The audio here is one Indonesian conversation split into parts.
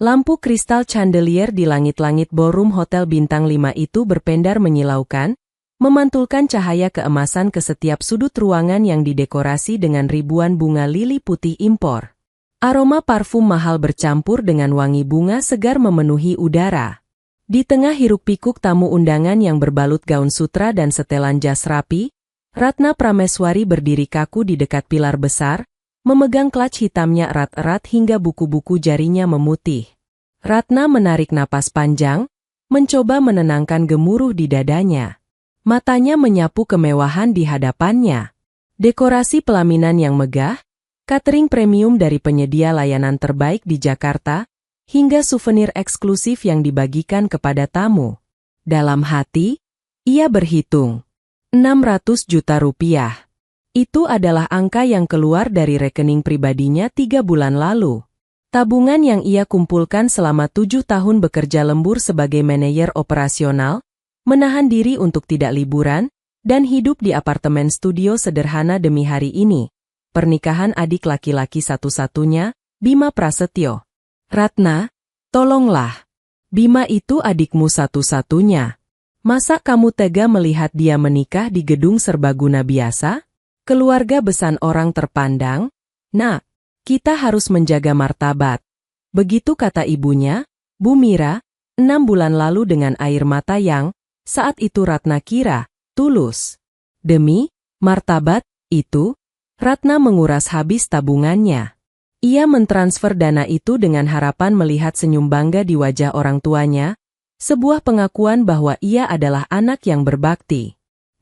Lampu kristal chandelier di langit-langit ballroom Hotel Bintang 5 itu berpendar menyilaukan, memantulkan cahaya keemasan ke setiap sudut ruangan yang didekorasi dengan ribuan bunga lili putih impor. Aroma parfum mahal bercampur dengan wangi bunga segar memenuhi udara. Di tengah hiruk-pikuk tamu undangan yang berbalut gaun sutra dan setelan jas rapi, Ratna Prameswari berdiri kaku di dekat pilar besar, memegang clutch hitamnya erat-erat hingga buku-buku jarinya memutih. Ratna menarik napas panjang, mencoba menenangkan gemuruh di dadanya. Matanya menyapu kemewahan di hadapannya. Dekorasi pelaminan yang megah, catering premium dari penyedia layanan terbaik di Jakarta, hingga souvenir eksklusif yang dibagikan kepada tamu. Dalam hati, ia berhitung. 600 juta rupiah. Itu adalah angka yang keluar dari rekening pribadinya 3 bulan lalu. Tabungan yang ia kumpulkan selama 7 tahun bekerja lembur sebagai manajer operasional, menahan diri untuk tidak liburan, dan hidup di apartemen studio sederhana demi hari ini. Pernikahan adik laki-laki satu-satunya, Bima Prasetyo. Ratna, tolonglah. Bima itu adikmu satu-satunya. Masa kamu tega melihat dia menikah di gedung serbaguna biasa? Keluarga besan orang terpandang? Nak, kita harus menjaga martabat. Begitu kata ibunya, Bu Mira, 6 bulan lalu dengan air mata yang, saat itu Ratna kira, tulus. Demi martabat itu, Ratna menguras habis tabungannya. Ia mentransfer dana itu dengan harapan melihat senyum bangga di wajah orang tuanya, sebuah pengakuan bahwa ia adalah anak yang berbakti.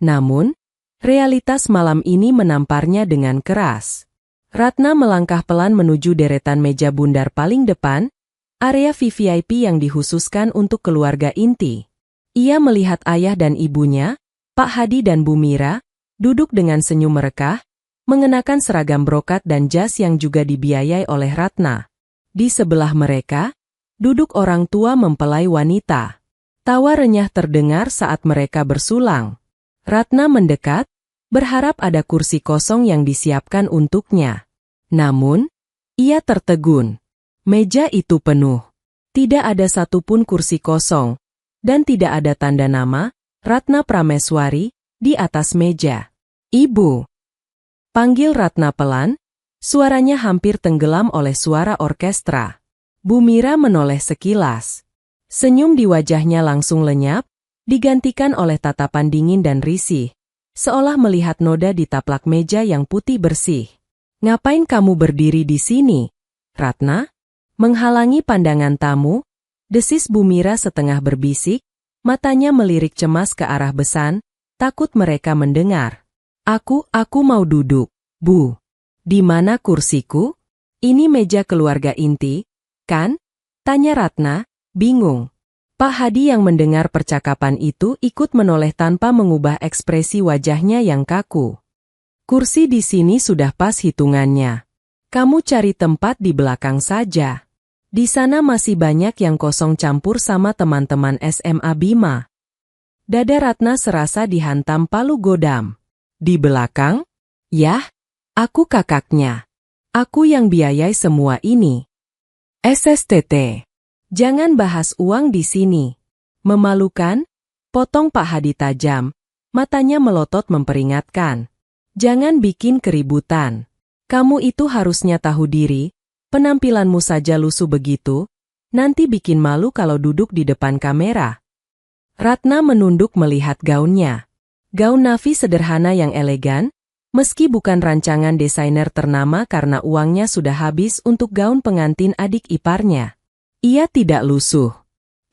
Namun, realitas malam ini menamparnya dengan keras. Ratna melangkah pelan menuju deretan meja bundar paling depan, area VVIP yang dikhususkan untuk keluarga inti. Ia melihat ayah dan ibunya, Pak Hadi dan Bu Mira, duduk dengan senyum merekah, mengenakan seragam brokat dan jas yang juga dibiayai oleh Ratna. Di sebelah mereka, duduk orang tua mempelai wanita. Tawa renyah terdengar saat mereka bersulang. Ratna mendekat, berharap ada kursi kosong yang disiapkan untuknya. Namun, ia tertegun. Meja itu penuh. Tidak ada satupun kursi kosong, dan tidak ada tanda nama, Ratna Prameswari, di atas meja. Ibu. Panggil Ratna pelan, suaranya hampir tenggelam oleh suara orkestra. Bu Mira menoleh sekilas. Senyum di wajahnya langsung lenyap, digantikan oleh tatapan dingin dan risih, seolah melihat noda di taplak meja yang putih bersih. Ngapain kamu berdiri di sini, Ratna? Menghalangi pandangan tamu, desis Bu Mira setengah berbisik, matanya melirik cemas ke arah besan, takut mereka mendengar. Aku mau duduk, Bu. Di mana kursiku? Ini meja keluarga inti, kan? Tanya Ratna, bingung. Pak Hadi yang mendengar percakapan itu ikut menoleh tanpa mengubah ekspresi wajahnya yang kaku. Kursi di sini sudah pas hitungannya. Kamu cari tempat di belakang saja. Di sana masih banyak yang kosong campur sama teman-teman SMA Bima. Dada Ratna serasa dihantam palu godam. Di belakang? Yah, aku kakaknya. Aku yang biayai semua ini. SSTT. Jangan bahas uang di sini. Memalukan? Potong Pak Hadi tajam. Matanya melotot memperingatkan. Jangan bikin keributan. Kamu itu harusnya tahu diri, penampilanmu saja lusuh begitu, nanti bikin malu kalau duduk di depan kamera. Ratna menunduk melihat gaunnya. Gaun navy sederhana yang elegan, meski bukan rancangan desainer ternama karena uangnya sudah habis untuk gaun pengantin adik iparnya. Ia tidak lusuh.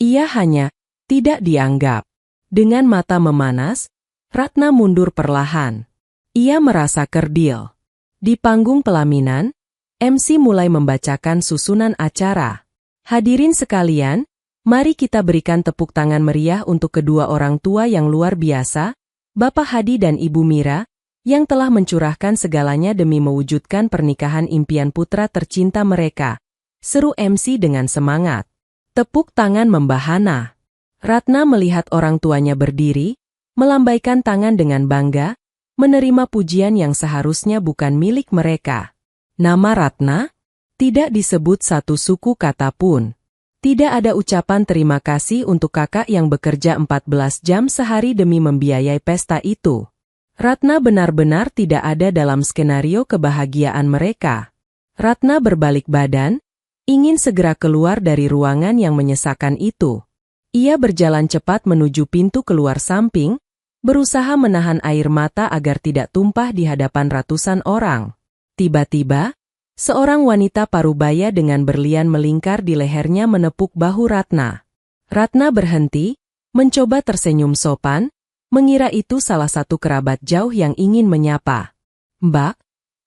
Ia hanya tidak dianggap. Dengan mata memanas, Ratna mundur perlahan. Ia merasa kerdil. Di panggung pelaminan, MC mulai membacakan susunan acara. Hadirin sekalian, mari kita berikan tepuk tangan meriah untuk kedua orang tua yang luar biasa, Bapak Hadi dan Ibu Mira, yang telah mencurahkan segalanya demi mewujudkan pernikahan impian putra tercinta mereka. Seru MC dengan semangat. Tepuk tangan membahana. Ratna melihat orang tuanya berdiri, melambaikan tangan dengan bangga, menerima pujian yang seharusnya bukan milik mereka. Nama Ratna? Tidak disebut satu suku kata pun. Tidak ada ucapan terima kasih untuk kakak yang bekerja 14 jam sehari demi membiayai pesta itu. Ratna benar-benar tidak ada dalam skenario kebahagiaan mereka. Ratna berbalik badan, ingin segera keluar dari ruangan yang menyesakan itu. Ia berjalan cepat menuju pintu keluar samping, berusaha menahan air mata agar tidak tumpah di hadapan ratusan orang. Tiba-tiba, seorang wanita parubaya dengan berlian melingkar di lehernya menepuk bahu Ratna. Ratna berhenti, mencoba tersenyum sopan, mengira itu salah satu kerabat jauh yang ingin menyapa. "Mbak,"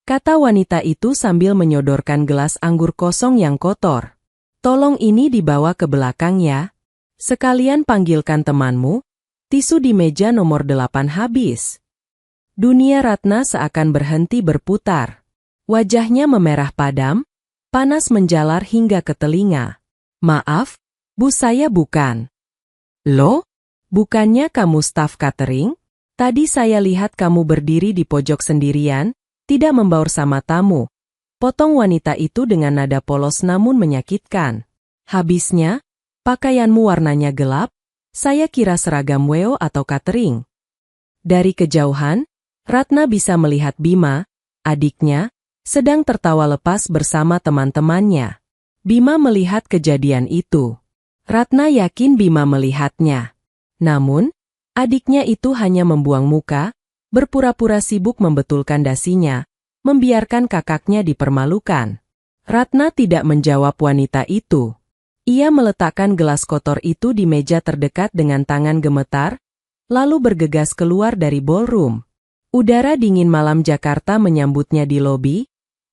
kata wanita itu sambil menyodorkan gelas anggur kosong yang kotor. "Tolong ini dibawa ke belakang ya. Sekalian panggilkan temanmu, tisu di meja nomor 8 habis." Dunia Ratna seakan berhenti berputar. Wajahnya memerah padam, panas menjalar hingga ke telinga. "Maaf, Bu, saya bukan." "Loh? Bukannya kamu staf catering? Tadi saya lihat kamu berdiri di pojok sendirian, tidak membaur sama tamu." Potong wanita itu dengan nada polos namun menyakitkan. "Habisnya, pakaianmu warnanya gelap, saya kira seragam WO atau catering." Dari kejauhan, Ratna bisa melihat Bima, adiknya, sedang tertawa lepas bersama teman-temannya. Bima melihat kejadian itu. Ratna yakin Bima melihatnya. Namun, adiknya itu hanya membuang muka, berpura-pura sibuk membetulkan dasinya, membiarkan kakaknya dipermalukan. Ratna tidak menjawab wanita itu. Ia meletakkan gelas kotor itu di meja terdekat dengan tangan gemetar, lalu bergegas keluar dari ballroom. Udara dingin malam Jakarta menyambutnya di lobi,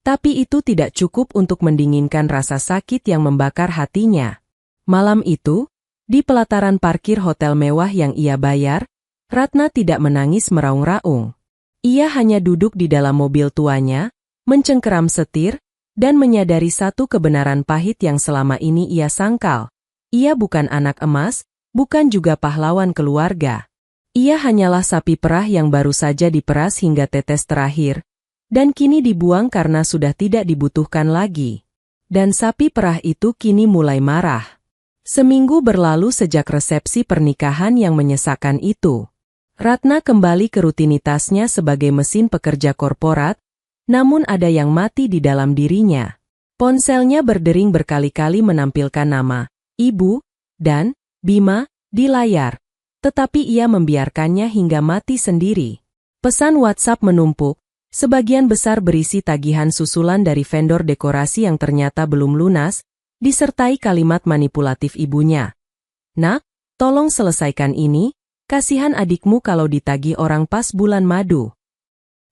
tapi itu tidak cukup untuk mendinginkan rasa sakit yang membakar hatinya. Malam itu, di pelataran parkir hotel mewah yang ia bayar, Ratna tidak menangis meraung-raung. Ia hanya duduk di dalam mobil tuanya, mencengkeram setir, dan menyadari satu kebenaran pahit yang selama ini ia sangkal. Ia bukan anak emas, bukan juga pahlawan keluarga. Ia hanyalah sapi perah yang baru saja diperas hingga tetes terakhir, dan kini dibuang karena sudah tidak dibutuhkan lagi. Dan sapi perah itu kini mulai marah. Seminggu berlalu sejak resepsi pernikahan yang menyesakan itu. Ratna kembali ke rutinitasnya sebagai mesin pekerja korporat, namun ada yang mati di dalam dirinya. Ponselnya berdering berkali-kali menampilkan nama Ibu dan Bima di layar, tetapi ia membiarkannya hingga mati sendiri. Pesan WhatsApp menumpuk, sebagian besar berisi tagihan susulan dari vendor dekorasi yang ternyata belum lunas, disertai kalimat manipulatif ibunya. "Nak, tolong selesaikan ini, kasihan adikmu kalau ditagih orang pas bulan madu."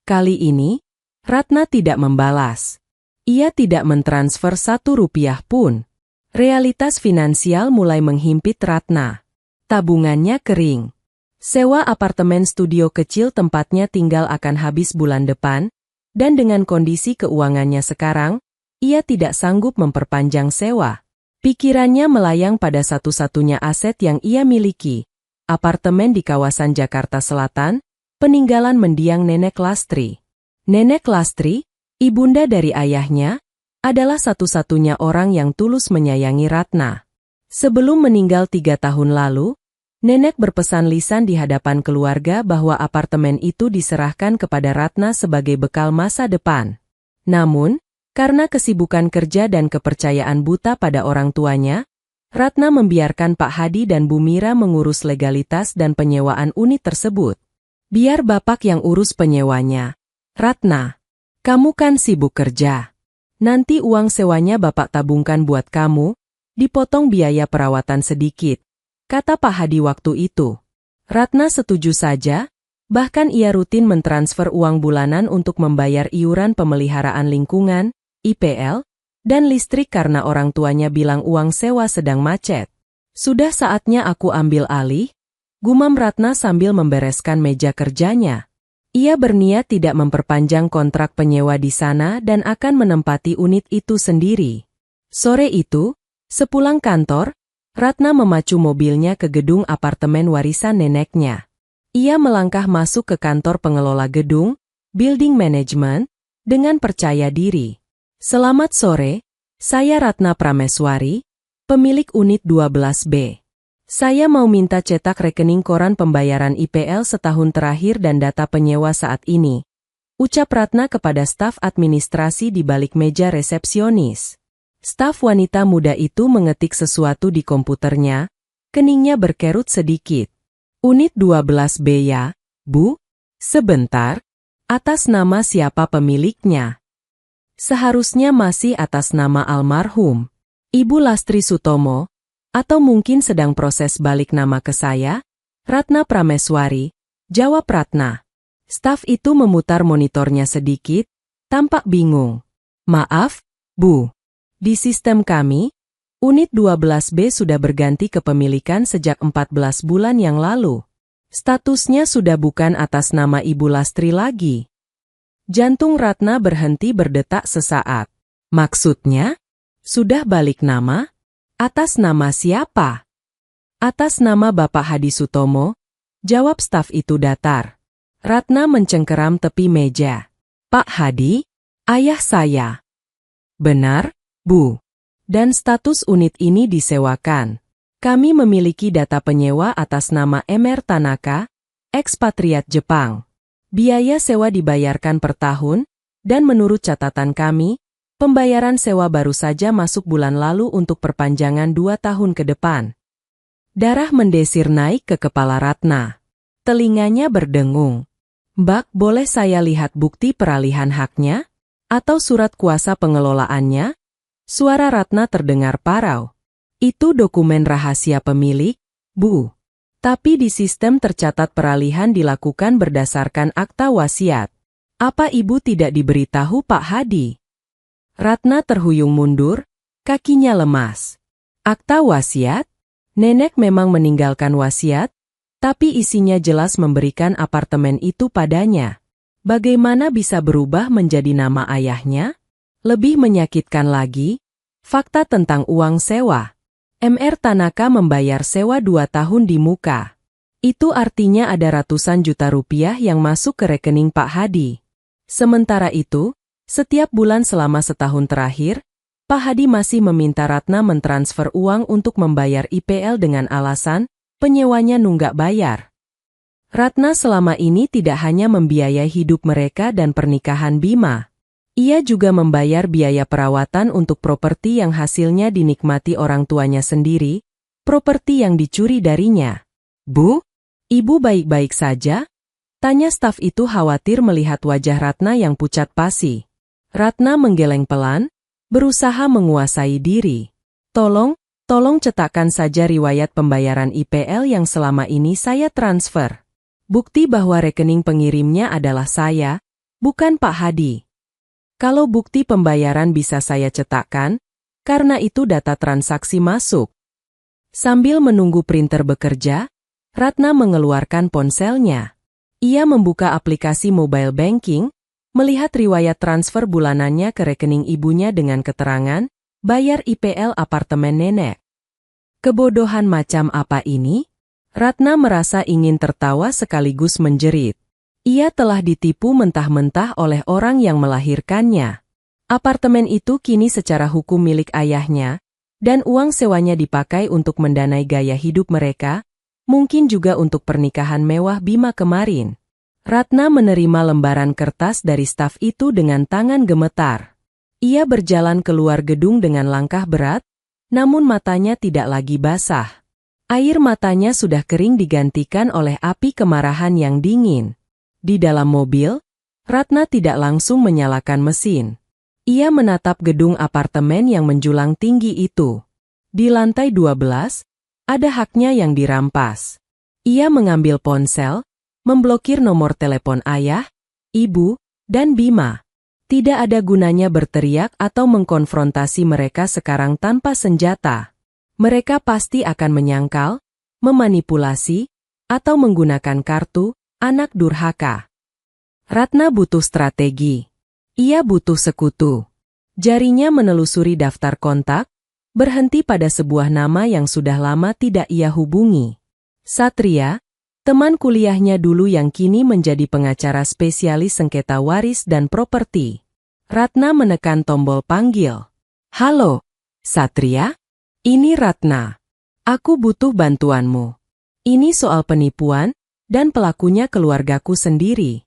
Kali ini, Ratna tidak membalas. Ia tidak mentransfer 1 rupiah pun. Realitas finansial mulai menghimpit Ratna. Tabungannya kering. Sewa apartemen studio kecil tempatnya tinggal akan habis bulan depan, dan dengan kondisi keuangannya sekarang, ia tidak sanggup memperpanjang sewa. Pikirannya melayang pada satu-satunya aset yang ia miliki, apartemen di kawasan Jakarta Selatan, peninggalan mendiang Nenek Lastri. Nenek Lastri, ibunda dari ayahnya, adalah satu-satunya orang yang tulus menyayangi Ratna. Sebelum meninggal 3 tahun lalu, Nenek berpesan lisan di hadapan keluarga bahwa apartemen itu diserahkan kepada Ratna sebagai bekal masa depan. Namun, karena kesibukan kerja dan kepercayaan buta pada orang tuanya, Ratna membiarkan Pak Hadi dan Bu Mira mengurus legalitas dan penyewaan unit tersebut. "Biar bapak yang urus penyewanya. Ratna, kamu kan sibuk kerja. Nanti uang sewanya bapak tabungkan buat kamu, dipotong biaya perawatan sedikit," kata Pak Hadi waktu itu. Ratna setuju saja, bahkan ia rutin mentransfer uang bulanan untuk membayar iuran pemeliharaan lingkungan, IPL, dan listrik karena orang tuanya bilang uang sewa sedang macet. "Sudah saatnya aku ambil alih," gumam Ratna sambil membereskan meja kerjanya. Ia berniat tidak memperpanjang kontrak penyewa di sana dan akan menempati unit itu sendiri. Sore itu, sepulang kantor, Ratna memacu mobilnya ke gedung apartemen warisan neneknya. Ia melangkah masuk ke kantor pengelola gedung, building management, dengan percaya diri. "Selamat sore, saya Ratna Prameswari, Pemilik unit 12B. Saya mau minta cetak rekening koran pembayaran IPL setahun terakhir dan data penyewa saat ini. Ucap Ratna kepada staf administrasi di balik meja resepsionis. Staf wanita muda itu mengetik sesuatu di komputernya, keningnya berkerut sedikit. Unit 12B ya, Bu? Sebentar. Atas nama siapa pemiliknya? Seharusnya masih atas nama almarhum Ibu Lastri Sutomo, atau mungkin sedang proses balik nama ke saya? Ratna Prameswari, jawab Ratna. Staf itu memutar monitornya sedikit, tampak bingung. Maaf, Bu. Di sistem kami, unit 12B sudah berganti kepemilikan sejak 14 bulan yang lalu. Statusnya sudah bukan atas nama Ibu Lastri lagi. Jantung Ratna berhenti berdetak sesaat. Maksudnya? Sudah balik nama? Atas nama siapa? Atas nama Bapak Hadi Sutomo, jawab staf itu datar. Ratna mencengkeram tepi meja. Pak Hadi? Ayah saya. Benar, Bu. Dan status unit ini disewakan. Kami memiliki data penyewa atas nama Mr. Tanaka, ekspatriat Jepang. Biaya sewa dibayarkan per tahun, dan menurut catatan kami, pembayaran sewa baru saja masuk bulan lalu untuk perpanjangan 2 tahun ke depan. Darah mendesir naik ke kepala Ratna. Telinganya berdengung. Mbak, boleh saya lihat bukti peralihan haknya? Atau surat kuasa pengelolaannya? Suara Ratna terdengar parau. Itu dokumen rahasia pemilik, Bu. Tapi di sistem tercatat peralihan dilakukan berdasarkan akta wasiat. Apa Ibu tidak diberitahu Pak Hadi? Ratna terhuyung mundur, kakinya lemas. Akta wasiat? Nenek memang meninggalkan wasiat, tapi isinya jelas memberikan apartemen itu padanya. Bagaimana bisa berubah menjadi nama ayahnya? Lebih menyakitkan lagi, fakta tentang uang sewa. Mr. Tanaka membayar sewa 2 tahun di muka. Itu artinya ada ratusan juta rupiah yang masuk ke rekening Pak Hadi. Sementara itu, setiap bulan selama setahun terakhir, Pak Hadi masih meminta Ratna mentransfer uang untuk membayar IPL dengan alasan, penyewanya nunggak bayar. Ratna selama ini tidak hanya membiayai hidup mereka dan pernikahan Bima. Ia juga membayar biaya perawatan untuk properti yang hasilnya dinikmati orang tuanya sendiri, properti yang dicuri darinya. Bu, Ibu baik-baik saja? Tanya staf itu khawatir melihat wajah Ratna yang pucat pasi. Ratna menggeleng pelan, berusaha menguasai diri. Tolong cetakkan saja riwayat pembayaran IPL yang selama ini saya transfer. Bukti bahwa rekening pengirimnya adalah saya, bukan Pak Hadi. Kalau bukti pembayaran bisa saya cetakkan, karena itu data transaksi masuk. Sambil menunggu printer bekerja, Ratna mengeluarkan ponselnya. Ia membuka aplikasi mobile banking, melihat riwayat transfer bulanannya ke rekening ibunya dengan keterangan, bayar IPL apartemen nenek. Kebodohan macam apa ini? Ratna merasa ingin tertawa sekaligus menjerit. Ia telah ditipu mentah-mentah oleh orang yang melahirkannya. Apartemen itu kini secara hukum milik ayahnya, dan uang sewanya dipakai untuk mendanai gaya hidup mereka, mungkin juga untuk pernikahan mewah Bima kemarin. Ratna menerima lembaran kertas dari staf itu dengan tangan gemetar. Ia berjalan keluar gedung dengan langkah berat, namun matanya tidak lagi basah. Air matanya sudah kering digantikan oleh api kemarahan yang dingin. Di dalam mobil, Ratna tidak langsung menyalakan mesin. Ia menatap gedung apartemen yang menjulang tinggi itu. Di lantai 12, ada haknya yang dirampas. Ia mengambil ponsel, memblokir nomor telepon ayah, ibu, dan Bima. Tidak ada gunanya berteriak atau mengkonfrontasi mereka sekarang tanpa senjata. Mereka pasti akan menyangkal, memanipulasi, atau menggunakan kartu, anak durhaka. Ratna butuh strategi. Ia butuh sekutu. Jarinya menelusuri daftar kontak, berhenti pada sebuah nama yang sudah lama tidak ia hubungi. Satria, teman kuliahnya dulu yang kini menjadi pengacara spesialis sengketa waris dan properti. Ratna menekan tombol panggil. Halo, Satria? Ini Ratna. Aku butuh bantuanmu. Ini soal penipuan, dan pelakunya keluargaku sendiri.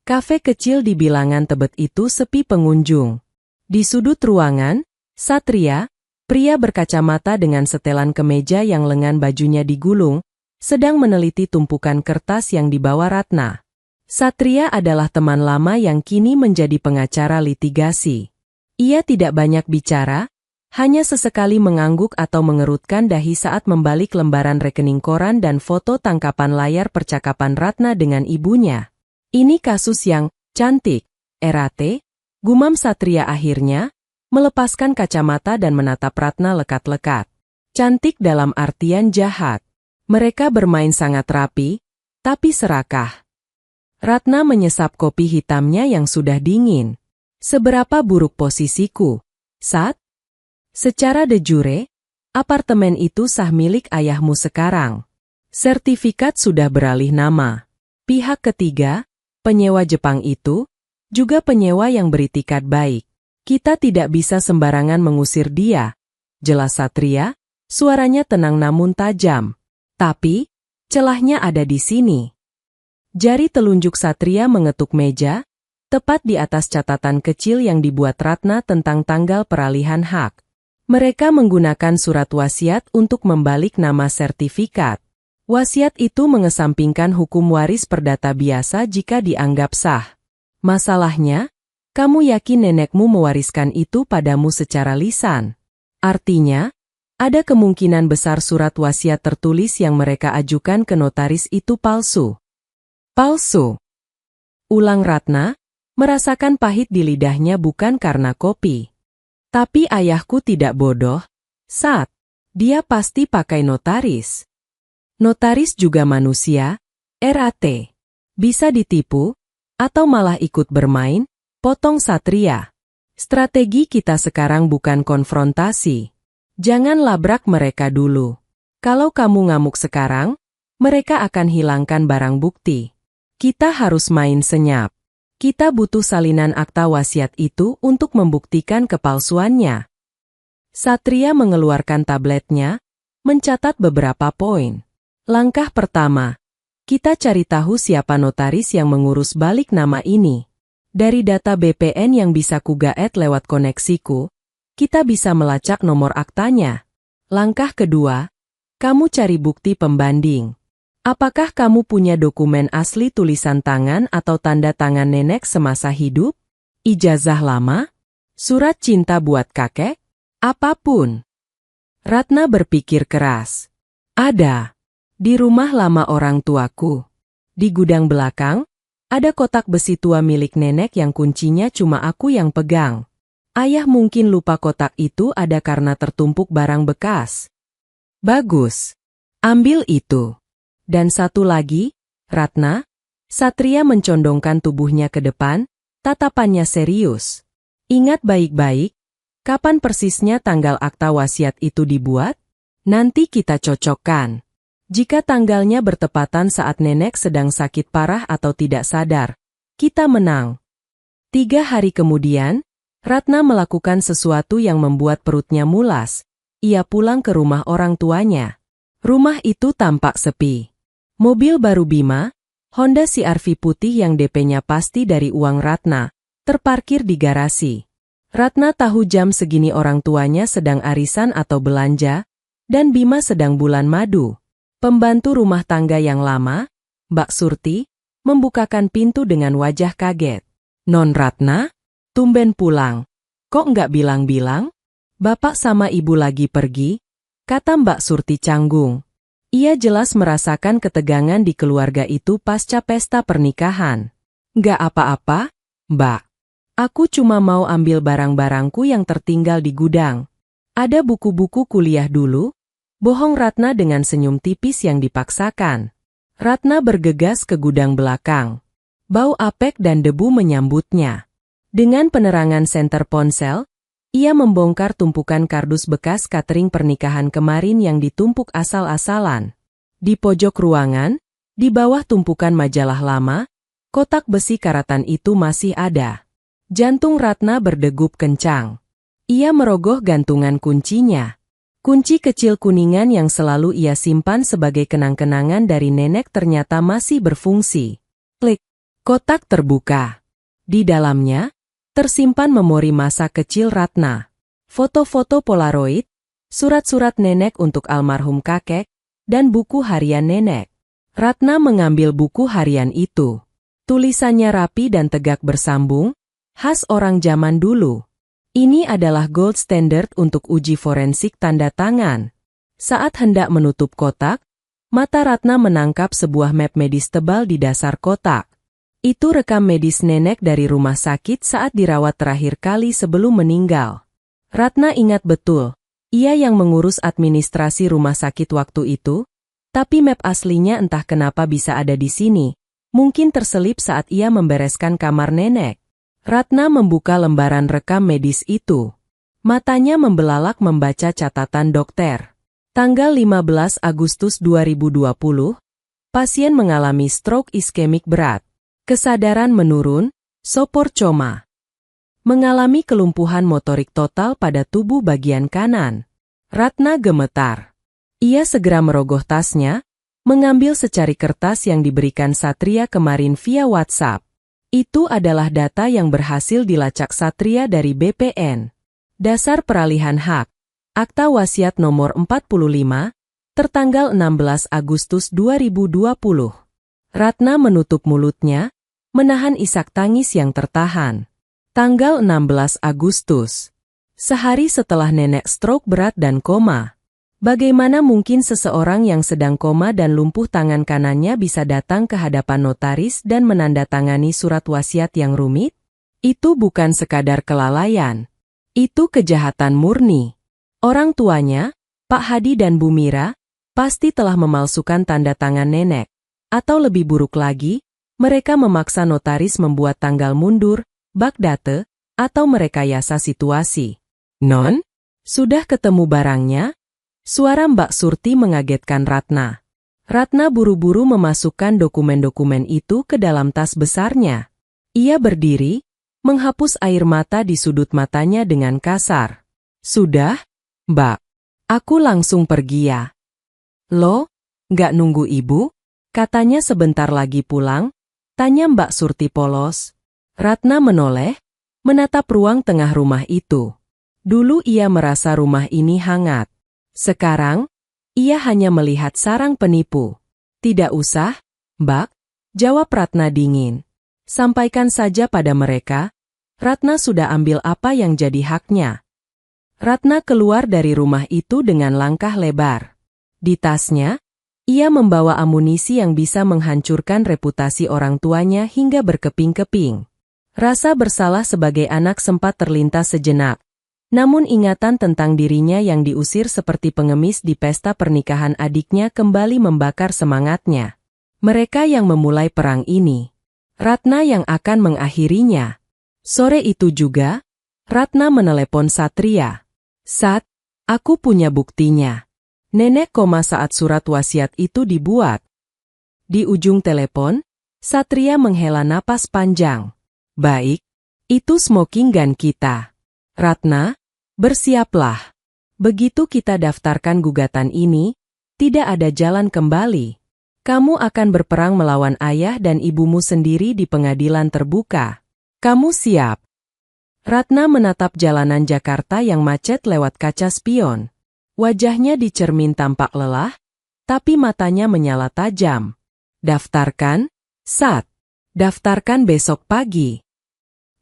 Kafe kecil di bilangan Tebet itu sepi pengunjung. Di sudut ruangan, Satria, pria berkacamata dengan setelan kemeja yang lengan bajunya digulung, sedang meneliti tumpukan kertas yang dibawa Ratna. Satria adalah teman lama yang kini menjadi pengacara litigasi. Ia tidak banyak bicara, hanya sesekali mengangguk atau mengerutkan dahi saat membalik lembaran rekening koran dan foto tangkapan layar percakapan Ratna dengan ibunya. Ini kasus yang cantik, RAT, gumam Satria akhirnya, melepaskan kacamata dan menatap Ratna lekat-lekat. Cantik dalam artian jahat. Mereka bermain sangat rapi, tapi serakah. Ratna menyesap kopi hitamnya yang sudah dingin. Seberapa buruk posisiku, Sat? Secara de jure, apartemen itu sah milik ayahmu sekarang. Sertifikat sudah beralih nama. Pihak ketiga, penyewa Jepang itu, juga penyewa yang beritikat baik. Kita tidak bisa sembarangan mengusir dia, jelas Satria, suaranya tenang namun tajam. Tapi, celahnya ada di sini. Jari telunjuk Satria mengetuk meja, tepat di atas catatan kecil yang dibuat Ratna tentang tanggal peralihan hak. Mereka menggunakan surat wasiat untuk membalik nama sertifikat. Wasiat itu mengesampingkan hukum waris perdata biasa jika dianggap sah. Masalahnya, kamu yakin nenekmu mewariskan itu padamu secara lisan. Artinya, ada kemungkinan besar surat wasiat tertulis yang mereka ajukan ke notaris itu palsu. Palsu. Ulang Ratna, merasakan pahit di lidahnya bukan karena kopi. Tapi ayahku tidak bodoh, Sat. Dia pasti pakai notaris. Notaris juga manusia, RAT. Bisa ditipu, atau malah ikut bermain, potong Satria. Strategi kita sekarang bukan konfrontasi. Jangan labrak mereka dulu. Kalau kamu ngamuk sekarang, mereka akan hilangkan barang bukti. Kita harus main senyap. Kita butuh salinan akta wasiat itu untuk membuktikan kepalsuannya. Satria mengeluarkan tabletnya, mencatat beberapa poin. Langkah pertama, kita cari tahu siapa notaris yang mengurus balik nama ini. Dari data BPN yang bisa kugaet lewat koneksiku, kita bisa melacak nomor aktanya. Langkah kedua, kamu cari bukti pembanding. Apakah kamu punya dokumen asli tulisan tangan atau tanda tangan nenek semasa hidup? Ijazah lama? Surat cinta buat kakek? Apapun. Ratna berpikir keras. Ada. Di rumah lama orang tuaku. Di gudang belakang, ada kotak besi tua milik nenek yang kuncinya cuma aku yang pegang. Ayah mungkin lupa kotak itu ada karena tertumpuk barang bekas. Bagus. Ambil itu. Dan satu lagi, Ratna, Satria mencondongkan tubuhnya ke depan, tatapannya serius. Ingat baik-baik, kapan persisnya tanggal akta wasiat itu dibuat? Nanti kita cocokkan. Jika tanggalnya bertepatan saat nenek sedang sakit parah atau tidak sadar, kita menang. 3 hari kemudian, Ratna melakukan sesuatu yang membuat perutnya mulas. Ia pulang ke rumah orang tuanya. Rumah itu tampak sepi. Mobil baru Bima, Honda CR-V putih yang DP-nya pasti dari uang Ratna, terparkir di garasi. Ratna tahu jam segini orang tuanya sedang arisan atau belanja, dan Bima sedang bulan madu. Pembantu rumah tangga yang lama, Mbak Surti, membukakan pintu dengan wajah kaget. Non Ratna? Tumben pulang. Kok nggak bilang-bilang? Bapak sama ibu lagi pergi, kata Mbak Surti canggung. Ia jelas merasakan ketegangan di keluarga itu pasca pesta pernikahan. Nggak apa-apa, Mbak. Aku cuma mau ambil barang-barangku yang tertinggal di gudang. Ada buku-buku kuliah dulu? Bohong Ratna dengan senyum tipis yang dipaksakan. Ratna bergegas ke gudang belakang. Bau apek dan debu menyambutnya. Dengan penerangan senter ponsel, ia membongkar tumpukan kardus bekas catering pernikahan kemarin yang ditumpuk asal-asalan. Di pojok ruangan, di bawah tumpukan majalah lama, kotak besi karatan itu masih ada. Jantung Ratna berdegup kencang. Ia merogoh gantungan kuncinya. Kunci kecil kuningan yang selalu ia simpan sebagai kenang-kenangan dari nenek ternyata masih berfungsi. Klik. Kotak terbuka. Di dalamnya, tersimpan memori masa kecil Ratna. Foto-foto Polaroid, surat-surat nenek untuk almarhum kakek, dan buku harian nenek. Ratna mengambil buku harian itu. Tulisannya rapi dan tegak bersambung, khas orang zaman dulu. Ini adalah gold standard untuk uji forensik tanda tangan. Saat hendak menutup kotak, mata Ratna menangkap sebuah map medis tebal di dasar kotak. Itu rekam medis nenek dari rumah sakit saat dirawat terakhir kali sebelum meninggal. Ratna ingat betul, ia yang mengurus administrasi rumah sakit waktu itu, tapi map aslinya entah kenapa bisa ada di sini, mungkin terselip saat ia membereskan kamar nenek. Ratna membuka lembaran rekam medis itu. Matanya membelalak membaca catatan dokter. Tanggal 15 Agustus 2020, pasien mengalami stroke iskemik berat. Kesadaran menurun, sopor coma. Mengalami kelumpuhan motorik total pada tubuh bagian kanan. Ratna gemetar. Ia segera merogoh tasnya, mengambil secari kertas yang diberikan Satria kemarin via WhatsApp. Itu adalah data yang berhasil dilacak Satria dari BPN. Dasar peralihan hak. Akta wasiat nomor 45, tertanggal 16 Agustus 2020. Ratna menutup mulutnya, menahan isak tangis yang tertahan. Tanggal 16 Agustus. Sehari setelah nenek stroke berat dan koma. Bagaimana mungkin seseorang yang sedang koma dan lumpuh tangan kanannya bisa datang ke hadapan notaris dan menandatangani surat wasiat yang rumit? Itu bukan sekadar kelalaian. Itu kejahatan murni. Orang tuanya, Pak Hadi dan Bu Mira, pasti telah memalsukan tanda tangan nenek. Atau lebih buruk lagi, mereka memaksa notaris membuat tanggal mundur, backdate, atau merekayasa situasi. Non, sudah ketemu barangnya? Suara Mbak Surti mengagetkan Ratna. Ratna buru-buru memasukkan dokumen-dokumen itu ke dalam tas besarnya. Ia berdiri, menghapus air mata di sudut matanya dengan kasar. Sudah, Mbak. Aku langsung pergi ya. Loh, nggak nunggu ibu? Katanya sebentar lagi pulang, tanya Mbak Surti polos. Ratna menoleh, menatap ruang tengah rumah itu. Dulu ia merasa rumah ini hangat. Sekarang, ia hanya melihat sarang penipu. Tidak usah, Mbak, jawab Ratna dingin. Sampaikan saja pada mereka, Ratna sudah ambil apa yang jadi haknya. Ratna keluar dari rumah itu dengan langkah lebar. Di tasnya, ia membawa amunisi yang bisa menghancurkan reputasi orang tuanya hingga berkeping-keping. Rasa bersalah sebagai anak sempat terlintas sejenak. Namun ingatan tentang dirinya yang diusir seperti pengemis di pesta pernikahan adiknya kembali membakar semangatnya. Mereka yang memulai perang ini. Ratna yang akan mengakhirinya. Sore itu juga, Ratna menelepon Satria. Sat, aku punya buktinya. Nenek koma saat surat wasiat itu dibuat. Di ujung telepon, Satria menghela napas panjang. Baik, itu smoking gun kita. Ratna, bersiaplah. Begitu kita daftarkan gugatan ini, tidak ada jalan kembali. Kamu akan berperang melawan ayah dan ibumu sendiri di pengadilan terbuka. Kamu siap? Ratna menatap jalanan Jakarta yang macet lewat kaca spion. Wajahnya di cermin tampak lelah, tapi matanya menyala tajam. Daftarkan, Sat. Daftarkan besok pagi.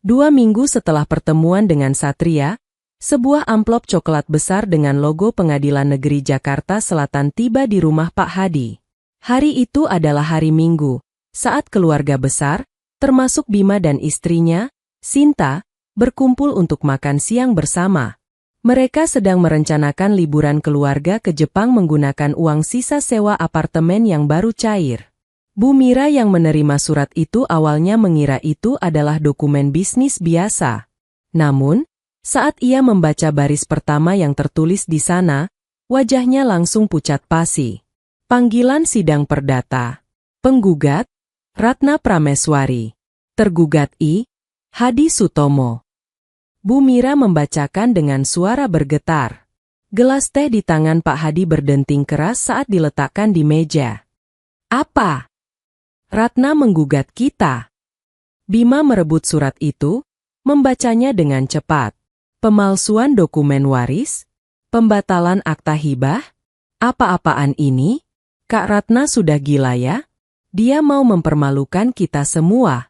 2 minggu setelah pertemuan dengan Satria, sebuah amplop coklat besar dengan logo Pengadilan Negeri Jakarta Selatan tiba di rumah Pak Hadi. Hari itu adalah hari Minggu, saat keluarga besar, termasuk Bima dan istrinya, Sinta, berkumpul untuk makan siang bersama. Mereka sedang merencanakan liburan keluarga ke Jepang menggunakan uang sisa sewa apartemen yang baru cair. Bu Mira yang menerima surat itu awalnya mengira itu adalah dokumen bisnis biasa. Namun, saat ia membaca baris pertama yang tertulis di sana, wajahnya langsung pucat pasi. Panggilan sidang perdata. Penggugat, Ratna Prameswari. Tergugat I, Hadi Sutomo. Bu Mira membacakan dengan suara bergetar. Gelas teh di tangan Pak Hadi berdenting keras saat diletakkan di meja. Apa? Ratna menggugat kita. Bima merebut surat itu, membacanya dengan cepat. Pemalsuan dokumen waris? Pembatalan akta hibah? Apa-apaan ini? Kak Ratna sudah gila ya? Dia mau mempermalukan kita semua.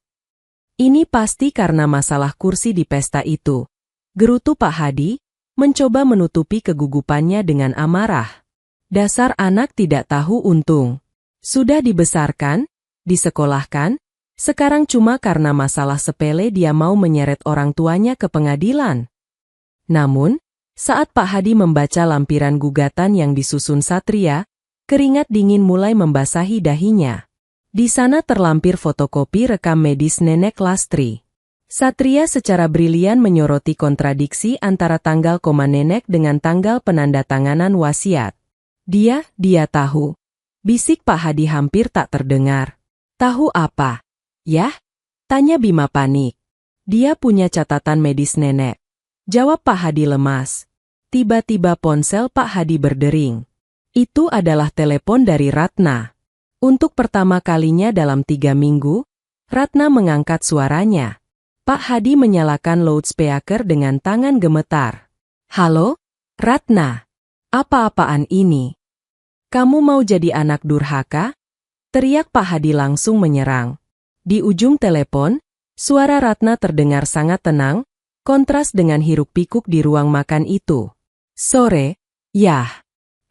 Ini pasti karena masalah kursi di pesta itu. Gerutu Pak Hadi, mencoba menutupi kegugupannya dengan amarah. Dasar anak tidak tahu untung. Sudah dibesarkan, disekolahkan, sekarang cuma karena masalah sepele dia mau menyeret orang tuanya ke pengadilan. Namun, saat Pak Hadi membaca lampiran gugatan yang disusun Satria, keringat dingin mulai membasahi dahinya. Di sana terlampir fotokopi rekam medis nenek Lastri. Satria secara brilian menyoroti kontradiksi antara tanggal koma nenek dengan tanggal penandatanganan wasiat. Dia tahu. Bisik Pak Hadi hampir tak terdengar. Tahu apa? Yah? Tanya Bima panik. Dia punya catatan medis nenek. Jawab Pak Hadi lemas. Tiba-tiba ponsel Pak Hadi berdering. Itu adalah telepon dari Ratna. Untuk pertama kalinya dalam 3 minggu, Ratna mengangkat suaranya. Pak Hadi menyalakan loudspeaker dengan tangan gemetar. Halo? Ratna? Apa-apaan ini? Kamu mau jadi anak durhaka? Teriak Pak Hadi langsung menyerang. Di ujung telepon, suara Ratna terdengar sangat tenang, kontras dengan hiruk-pikuk di ruang makan itu. Sore, yah.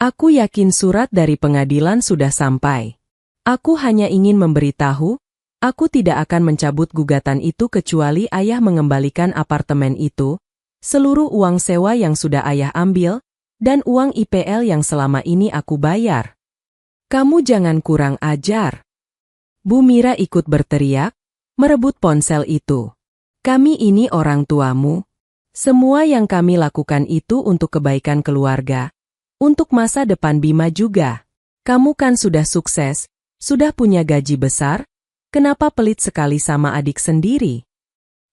Aku yakin surat dari pengadilan sudah sampai. Aku hanya ingin memberitahu, aku tidak akan mencabut gugatan itu kecuali ayah mengembalikan apartemen itu, seluruh uang sewa yang sudah ayah ambil, dan uang IPL yang selama ini aku bayar. Kamu jangan kurang ajar. Bu Mira ikut berteriak, merebut ponsel itu. Kami ini orang tuamu. Semua yang kami lakukan itu untuk kebaikan keluarga. Untuk masa depan Bima juga. Kamu kan sudah sukses, sudah punya gaji besar, kenapa pelit sekali sama adik sendiri?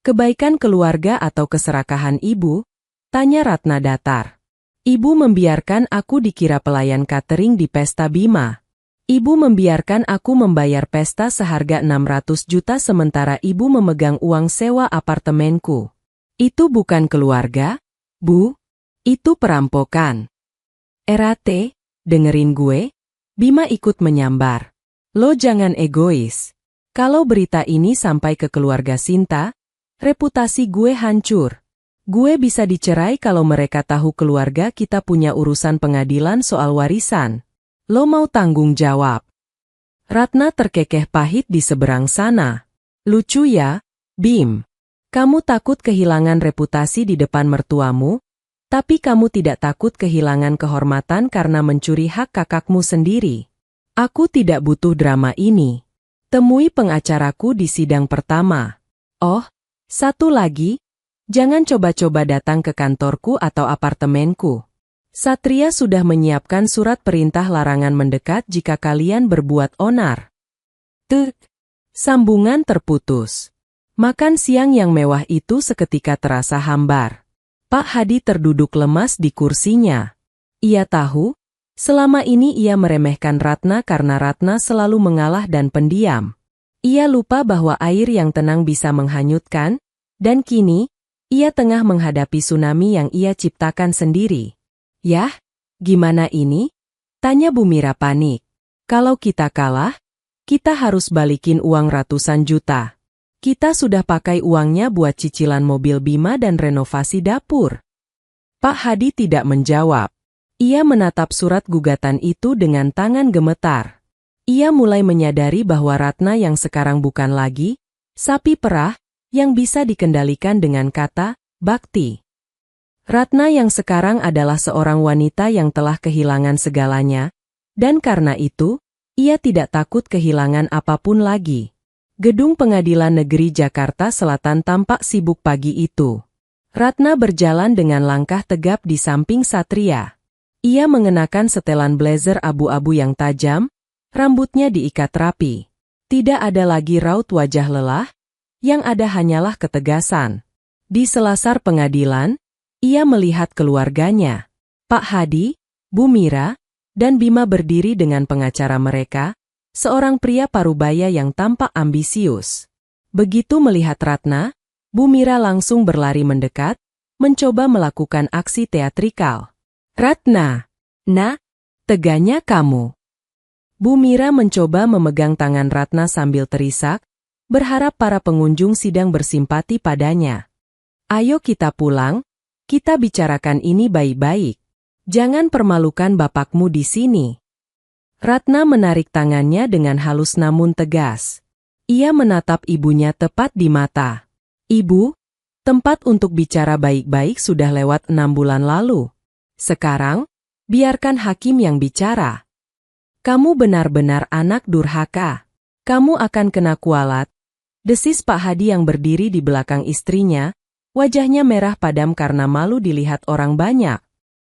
Kebaikan keluarga atau keserakahan ibu? Tanya Ratna datar. Ibu membiarkan aku dikira pelayan catering di pesta Bima. Ibu membiarkan aku membayar pesta seharga 600 juta sementara ibu memegang uang sewa apartemenku. Itu bukan keluarga, Bu. Itu perampokan. Erate, dengerin gue. Bima ikut menyambar. Lo jangan egois. Kalau berita ini sampai ke keluarga Sinta, reputasi gue hancur. Gue bisa dicerai kalau mereka tahu keluarga kita punya urusan pengadilan soal warisan. Lo mau tanggung jawab? Ratna terkekeh pahit di seberang sana. Lucu ya, Bim. Kamu takut kehilangan reputasi di depan mertuamu, tapi kamu tidak takut kehilangan kehormatan karena mencuri hak kakakmu sendiri. Aku tidak butuh drama ini. Temui pengacaraku di sidang pertama. Oh, satu lagi, jangan coba-coba datang ke kantorku atau apartemenku. Satria sudah menyiapkan surat perintah larangan mendekat jika kalian berbuat onar. Sambungan terputus. Makan siang yang mewah itu seketika terasa hambar. Pak Hadi terduduk lemas di kursinya. Ia tahu, selama ini ia meremehkan Ratna karena Ratna selalu mengalah dan pendiam. Ia lupa bahwa air yang tenang bisa menghanyutkan, dan kini, ia tengah menghadapi tsunami yang ia ciptakan sendiri. Yah, gimana ini? Tanya Bu Mira panik. Kalau kita kalah, kita harus balikin uang ratusan juta. Kita sudah pakai uangnya buat cicilan mobil Bima dan renovasi dapur. Pak Hadi tidak menjawab. Ia menatap surat gugatan itu dengan tangan gemetar. Ia mulai menyadari bahwa Ratna yang sekarang bukan lagi sapi perah yang bisa dikendalikan dengan kata bakti. Ratna yang sekarang adalah seorang wanita yang telah kehilangan segalanya, dan karena itu, ia tidak takut kehilangan apapun lagi. Gedung Pengadilan Negeri Jakarta Selatan tampak sibuk pagi itu. Ratna berjalan dengan langkah tegap di samping Satria. Ia mengenakan setelan blazer abu-abu yang tajam, rambutnya diikat rapi. Tidak ada lagi raut wajah lelah, yang ada hanyalah ketegasan. Di selasar pengadilan, ia melihat keluarganya. Pak Hadi, Bu Mira, dan Bima berdiri dengan pengacara mereka, seorang pria parubaya yang tampak ambisius. Begitu melihat Ratna, Bu Mira langsung berlari mendekat, mencoba melakukan aksi teatrikal. Ratna, nak, teganya kamu. Bu Mira mencoba memegang tangan Ratna sambil terisak, berharap para pengunjung sidang bersimpati padanya. Ayo kita pulang, kita bicarakan ini baik-baik. Jangan permalukan bapakmu di sini. Ratna menarik tangannya dengan halus namun tegas. Ia menatap ibunya tepat di mata. Ibu, tempat untuk bicara baik-baik sudah lewat 6 bulan lalu. Sekarang, biarkan hakim yang bicara. Kamu benar-benar anak durhaka. Kamu akan kena kualat. Desis Pak Hadi yang berdiri di belakang istrinya, wajahnya merah padam karena malu dilihat orang banyak.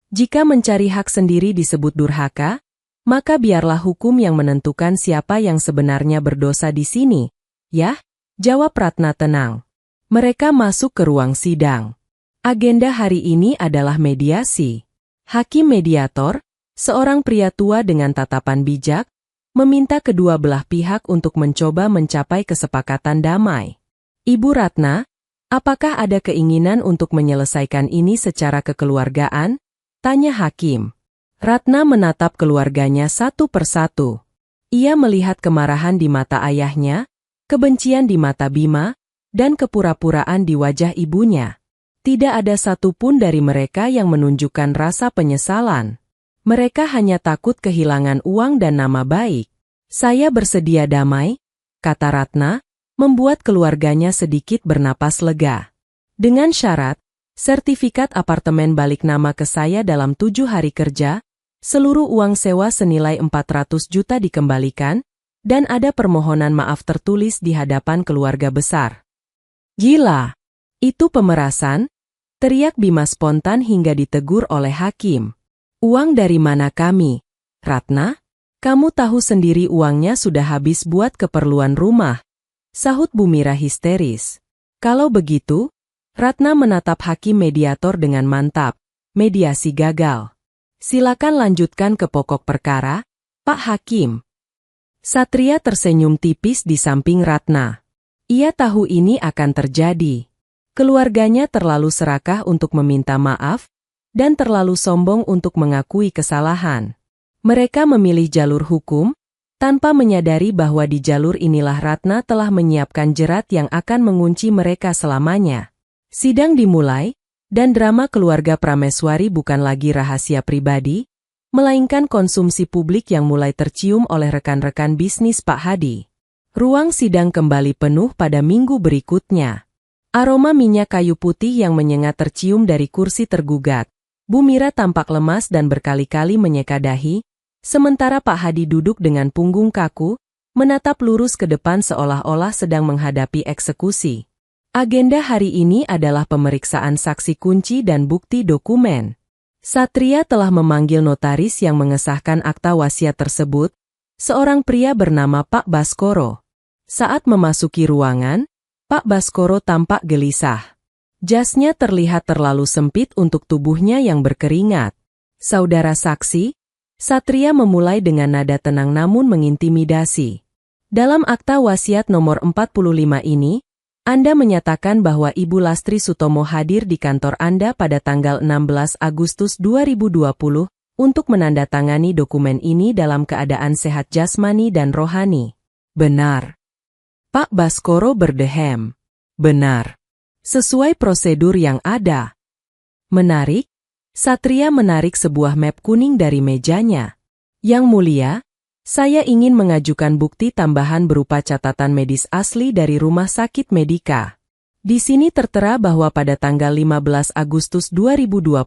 Jika mencari hak sendiri disebut durhaka, maka biarlah hukum yang menentukan siapa yang sebenarnya berdosa di sini. Yah, jawab Ratna tenang. Mereka masuk ke ruang sidang. Agenda hari ini adalah mediasi. Hakim mediator, seorang pria tua dengan tatapan bijak, meminta kedua belah pihak untuk mencoba mencapai kesepakatan damai. Ibu Ratna, apakah ada keinginan untuk menyelesaikan ini secara kekeluargaan? Tanya hakim. Ratna menatap keluarganya satu persatu. Ia melihat kemarahan di mata ayahnya, kebencian di mata Bima, dan kepura-puraan di wajah ibunya. Tidak ada satupun dari mereka yang menunjukkan rasa penyesalan. Mereka hanya takut kehilangan uang dan nama baik. Saya bersedia damai, kata Ratna, membuat keluarganya sedikit bernapas lega. Dengan syarat, sertifikat apartemen balik nama ke saya dalam 7 hari kerja, seluruh uang sewa senilai 400 juta dikembalikan, dan ada permohonan maaf tertulis di hadapan keluarga besar. Gila! Itu pemerasan? Teriak Bima spontan hingga ditegur oleh hakim. Uang dari mana kami? Ratna? Kamu tahu sendiri uangnya sudah habis buat keperluan rumah. Sahut Bu Mira histeris. Kalau begitu, Ratna menatap hakim mediator dengan mantap. Mediasi gagal. Silakan lanjutkan ke pokok perkara, Pak Hakim. Satria tersenyum tipis di samping Ratna. Ia tahu ini akan terjadi. Keluarganya terlalu serakah untuk meminta maaf, dan terlalu sombong untuk mengakui kesalahan. Mereka memilih jalur hukum, tanpa menyadari bahwa di jalur inilah Ratna telah menyiapkan jerat yang akan mengunci mereka selamanya. Sidang dimulai, dan drama keluarga Prameswari bukan lagi rahasia pribadi, melainkan konsumsi publik yang mulai tercium oleh rekan-rekan bisnis Pak Hadi. Ruang sidang kembali penuh pada minggu berikutnya. Aroma minyak kayu putih yang menyengat tercium dari kursi tergugat. Bu Mira tampak lemas dan berkali-kali menyeka dahi, sementara Pak Hadi duduk dengan punggung kaku, menatap lurus ke depan seolah-olah sedang menghadapi eksekusi. Agenda hari ini adalah pemeriksaan saksi kunci dan bukti dokumen. Satria telah memanggil notaris yang mengesahkan akta wasiat tersebut, seorang pria bernama Pak Baskoro. Saat memasuki ruangan, Pak Baskoro tampak gelisah. Jasnya terlihat terlalu sempit untuk tubuhnya yang berkeringat. Saudara saksi, Satria memulai dengan nada tenang namun mengintimidasi. Dalam akta wasiat nomor 45 ini, Anda menyatakan bahwa Ibu Lastri Sutomo hadir di kantor Anda pada tanggal 16 Agustus 2020 untuk menandatangani dokumen ini dalam keadaan sehat jasmani dan rohani. Benar. Pak Baskoro berdehem. Benar. Sesuai prosedur yang ada. Menarik, Satria menarik sebuah map kuning dari mejanya. Yang mulia, saya ingin mengajukan bukti tambahan berupa catatan medis asli dari Rumah Sakit Medika. Di sini tertera bahwa pada tanggal 15 Agustus 2020,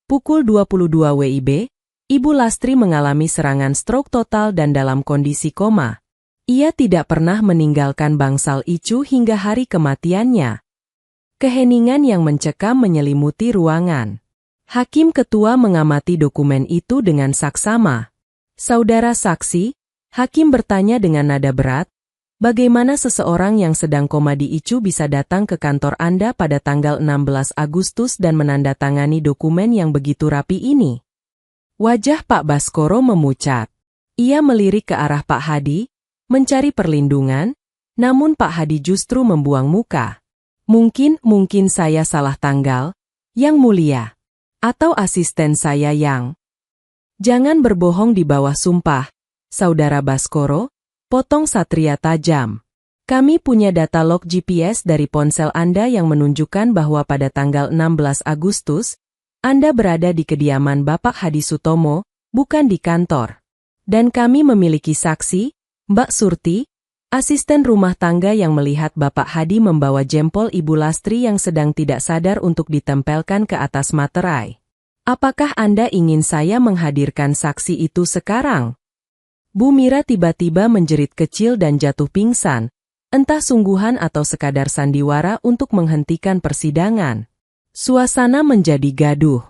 pukul 22 WIB, Ibu Lastri mengalami serangan stroke total dan dalam kondisi koma. Ia tidak pernah meninggalkan bangsal icu hingga hari kematiannya. Keheningan yang mencekam menyelimuti ruangan. Hakim ketua mengamati dokumen itu dengan saksama. Saudara saksi, hakim bertanya dengan nada berat, Bagaimana seseorang yang sedang koma di ICU bisa datang ke kantor Anda pada tanggal 16 Agustus dan menandatangani dokumen yang begitu rapi ini? Wajah Pak Baskoro memucat. Ia melirik ke arah Pak Hadi, mencari perlindungan, namun Pak Hadi justru membuang muka. Mungkin saya salah tanggal, Yang Mulia. Atau asisten saya yang... Jangan berbohong di bawah sumpah, Saudara Baskoro, potong Satria tajam. Kami punya data log GPS dari ponsel Anda yang menunjukkan bahwa pada tanggal 16 Agustus, Anda berada di kediaman Bapak Hadi Sutomo, bukan di kantor. Dan kami memiliki saksi, Mbak Surti, asisten rumah tangga yang melihat Bapak Hadi membawa jempol Ibu Lastri yang sedang tidak sadar untuk ditempelkan ke atas materai. Apakah Anda ingin saya menghadirkan saksi itu sekarang? Bu Mira tiba-tiba menjerit kecil dan jatuh pingsan, entah sungguhan atau sekadar sandiwara untuk menghentikan persidangan. Suasana menjadi gaduh.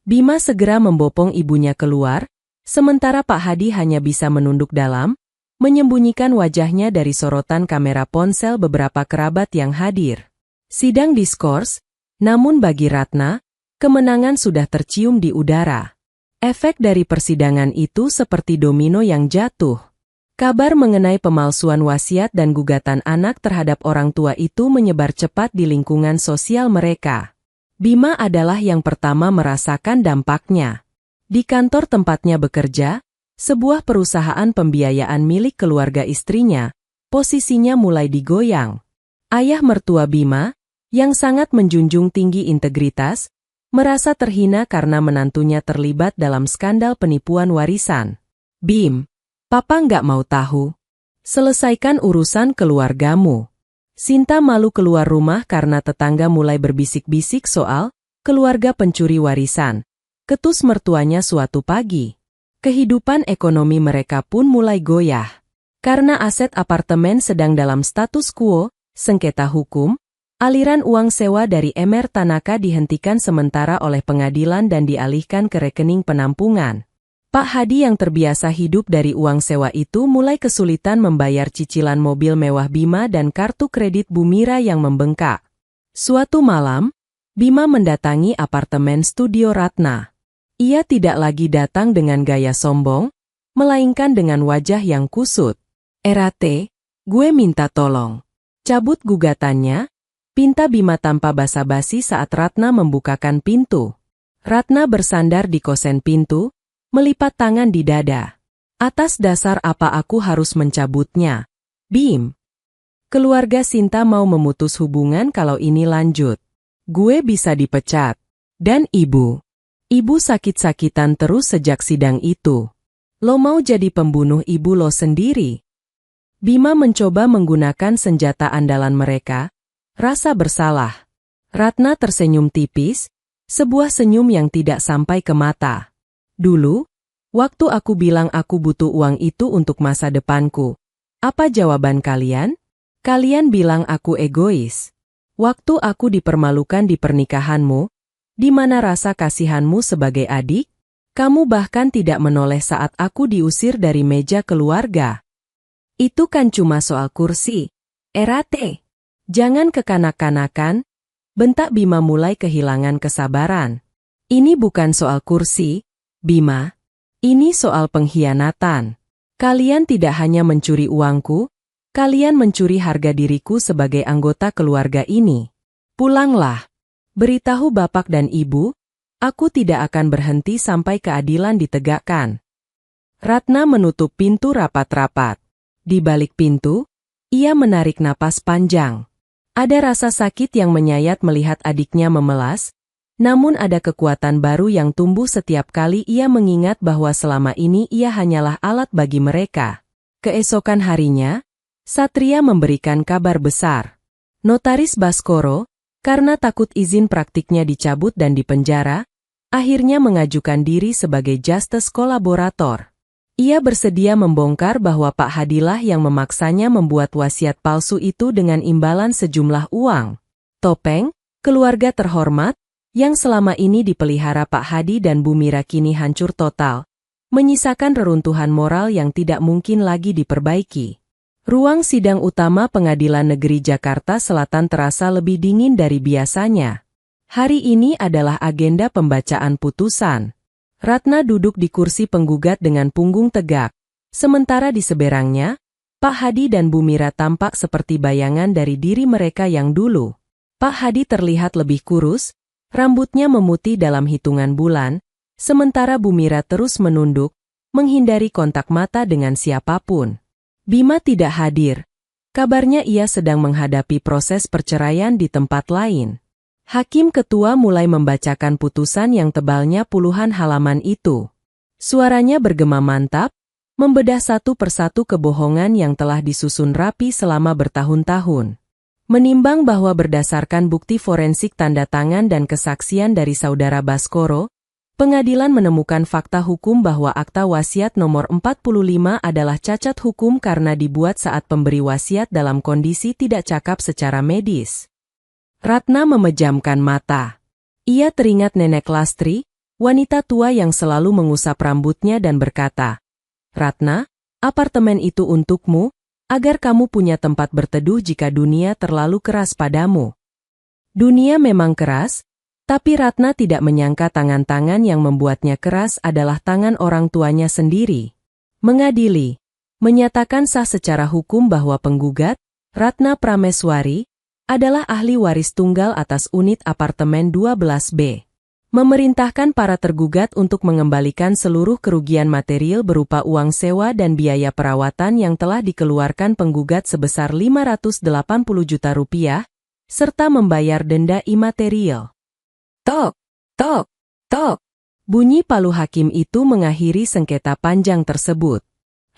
Bima segera membopong ibunya keluar, sementara Pak Hadi hanya bisa menunduk dalam, menyembunyikan wajahnya dari sorotan kamera ponsel beberapa kerabat yang hadir. Sidang diskors, namun bagi Ratna, kemenangan sudah tercium di udara. Efek dari persidangan itu seperti domino yang jatuh. Kabar mengenai pemalsuan wasiat dan gugatan anak terhadap orang tua itu menyebar cepat di lingkungan sosial mereka. Bima adalah yang pertama merasakan dampaknya. Di kantor tempatnya bekerja, sebuah perusahaan pembiayaan milik keluarga istrinya, posisinya mulai digoyang. Ayah mertua Bima, yang sangat menjunjung tinggi integritas, merasa terhina karena menantunya terlibat dalam skandal penipuan warisan. Bim, Papa nggak mau tahu. Selesaikan urusan keluargamu. Sinta malu keluar rumah karena tetangga mulai berbisik-bisik soal keluarga pencuri warisan. Ketus mertuanya suatu pagi. Kehidupan ekonomi mereka pun mulai goyah. Karena aset apartemen sedang dalam status quo, sengketa hukum, aliran uang sewa dari Emer Tanaka dihentikan sementara oleh pengadilan dan dialihkan ke rekening penampungan. Pak Hadi yang terbiasa hidup dari uang sewa itu mulai kesulitan membayar cicilan mobil mewah Bima dan kartu kredit Bu Mira yang membengkak. Suatu malam, Bima mendatangi apartemen studio Ratna. Ia tidak lagi datang dengan gaya sombong, melainkan dengan wajah yang kusut. Erate, gue minta tolong. Cabut gugatannya, pinta Bima tanpa basa-basi saat Ratna membukakan pintu. Ratna bersandar di kosen pintu, melipat tangan di dada. Atas dasar apa aku harus mencabutnya? Bim. Keluarga Sinta mau memutus hubungan kalau ini lanjut. Gue bisa dipecat. Dan ibu. Ibu sakit-sakitan terus sejak sidang itu. Lo mau jadi pembunuh ibu lo sendiri? Bima mencoba menggunakan senjata andalan mereka, rasa bersalah. Ratna tersenyum tipis, sebuah senyum yang tidak sampai ke mata. Dulu, waktu aku bilang aku butuh uang itu untuk masa depanku, apa jawaban kalian? Kalian bilang aku egois. Waktu aku dipermalukan di pernikahanmu, di mana rasa kasihanmu sebagai adik? Kamu bahkan tidak menoleh saat aku diusir dari meja keluarga. Itu kan cuma soal kursi. Erate. Jangan kekanak-kanakan, bentak Bima mulai kehilangan kesabaran. Ini bukan soal kursi, Bima. Ini soal pengkhianatan. Kalian tidak hanya mencuri uangku, kalian mencuri harga diriku sebagai anggota keluarga ini. Pulanglah. Beritahu bapak dan ibu, aku tidak akan berhenti sampai keadilan ditegakkan. Ratna menutup pintu rapat-rapat. Di balik pintu, ia menarik napas panjang. Ada rasa sakit yang menyayat melihat adiknya memelas, namun ada kekuatan baru yang tumbuh setiap kali ia mengingat bahwa selama ini ia hanyalah alat bagi mereka. Keesokan harinya, Satria memberikan kabar besar. Notaris Baskoro, karena takut izin praktiknya dicabut dan dipenjara, akhirnya mengajukan diri sebagai justice kolaborator. Ia bersedia membongkar bahwa Pak Hadilah yang memaksanya membuat wasiat palsu itu dengan imbalan sejumlah uang. Topeng, keluarga terhormat, yang selama ini dipelihara Pak Hadi dan Bu Mira kini hancur total, menyisakan reruntuhan moral yang tidak mungkin lagi diperbaiki. Ruang sidang utama Pengadilan Negeri Jakarta Selatan terasa lebih dingin dari biasanya. Hari ini adalah agenda pembacaan putusan. Ratna duduk di kursi penggugat dengan punggung tegak. Sementara di seberangnya, Pak Hadi dan Bu Mira tampak seperti bayangan dari diri mereka yang dulu. Pak Hadi terlihat lebih kurus, rambutnya memutih dalam hitungan bulan, sementara Bu Mira terus menunduk, menghindari kontak mata dengan siapapun. Bima tidak hadir. Kabarnya ia sedang menghadapi proses perceraian di tempat lain. Hakim ketua mulai membacakan putusan yang tebalnya puluhan halaman itu. Suaranya bergema mantap, membedah satu persatu kebohongan yang telah disusun rapi selama bertahun-tahun. Menimbang bahwa berdasarkan bukti forensik tanda tangan dan kesaksian dari saudara Baskoro, pengadilan menemukan fakta hukum bahwa akta wasiat nomor 45 adalah cacat hukum karena dibuat saat pemberi wasiat dalam kondisi tidak cakap secara medis. Ratna memejamkan mata. Ia teringat Nenek Lastri, wanita tua yang selalu mengusap rambutnya dan berkata, "Ratna, apartemen itu untukmu, agar kamu punya tempat berteduh jika dunia terlalu keras padamu." Dunia memang keras, tapi Ratna tidak menyangka tangan-tangan yang membuatnya keras adalah tangan orang tuanya sendiri. Mengadili, menyatakan sah secara hukum bahwa penggugat, Ratna Prameswari, adalah ahli waris tunggal atas unit apartemen 12B. Memerintahkan para tergugat untuk mengembalikan seluruh kerugian material berupa uang sewa dan biaya perawatan yang telah dikeluarkan penggugat sebesar 580 juta rupiah, serta membayar denda imaterial. Tok, tok, tok. Bunyi palu hakim itu mengakhiri sengketa panjang tersebut.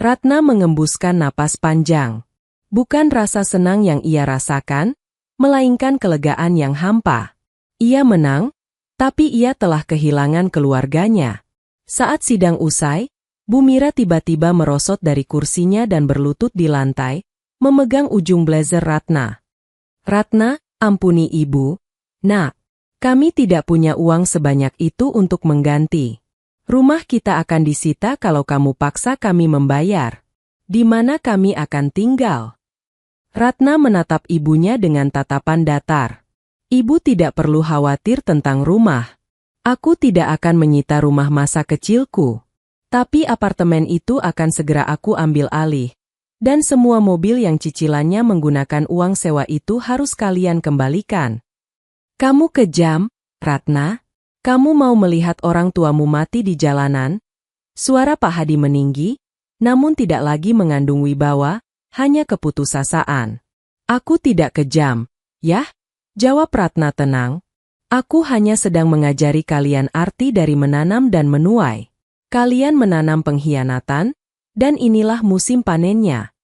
Ratna mengembuskan napas panjang. Bukan rasa senang yang ia rasakan, melainkan kelegaan yang hampa. Ia menang, tapi ia telah kehilangan keluarganya. Saat sidang usai, Bu Mira tiba-tiba merosot dari kursinya dan berlutut di lantai, memegang ujung blazer Ratna. "Ratna, ampuni ibu. Nak, kami tidak punya uang sebanyak itu untuk mengganti. Rumah kita akan disita kalau kamu paksa kami membayar. Di mana kami akan tinggal?" Ratna menatap ibunya dengan tatapan datar. "Ibu tidak perlu khawatir tentang rumah. Aku tidak akan menyita rumah masa kecilku. Tapi apartemen itu akan segera aku ambil alih. Dan semua mobil yang cicilannya menggunakan uang sewa itu harus kalian kembalikan." "Kamu kejam, Ratna. Kamu mau melihat orang tuamu mati di jalanan?" Suara Pak Hadi meninggi, namun tidak lagi mengandung wibawa, hanya keputusasaan. "Aku tidak kejam, yah," jawab Ratna tenang. "Aku hanya sedang mengajari kalian arti dari menanam dan menuai. Kalian menanam pengkhianatan, dan inilah musim panennya."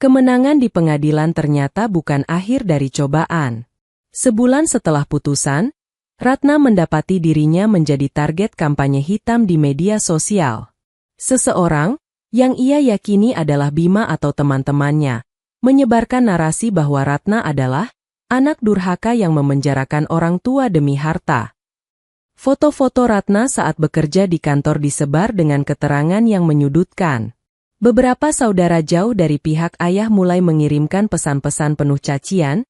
Kemenangan di pengadilan ternyata bukan akhir dari cobaan. Sebulan setelah putusan, Ratna mendapati dirinya menjadi target kampanye hitam di media sosial. Seseorang, yang ia yakini adalah Bima atau teman-temannya, menyebarkan narasi bahwa Ratna adalah anak durhaka yang memenjarakan orang tua demi harta. Foto-foto Ratna saat bekerja di kantor disebar dengan keterangan yang menyudutkan. Beberapa saudara jauh dari pihak ayah mulai mengirimkan pesan-pesan penuh cacian,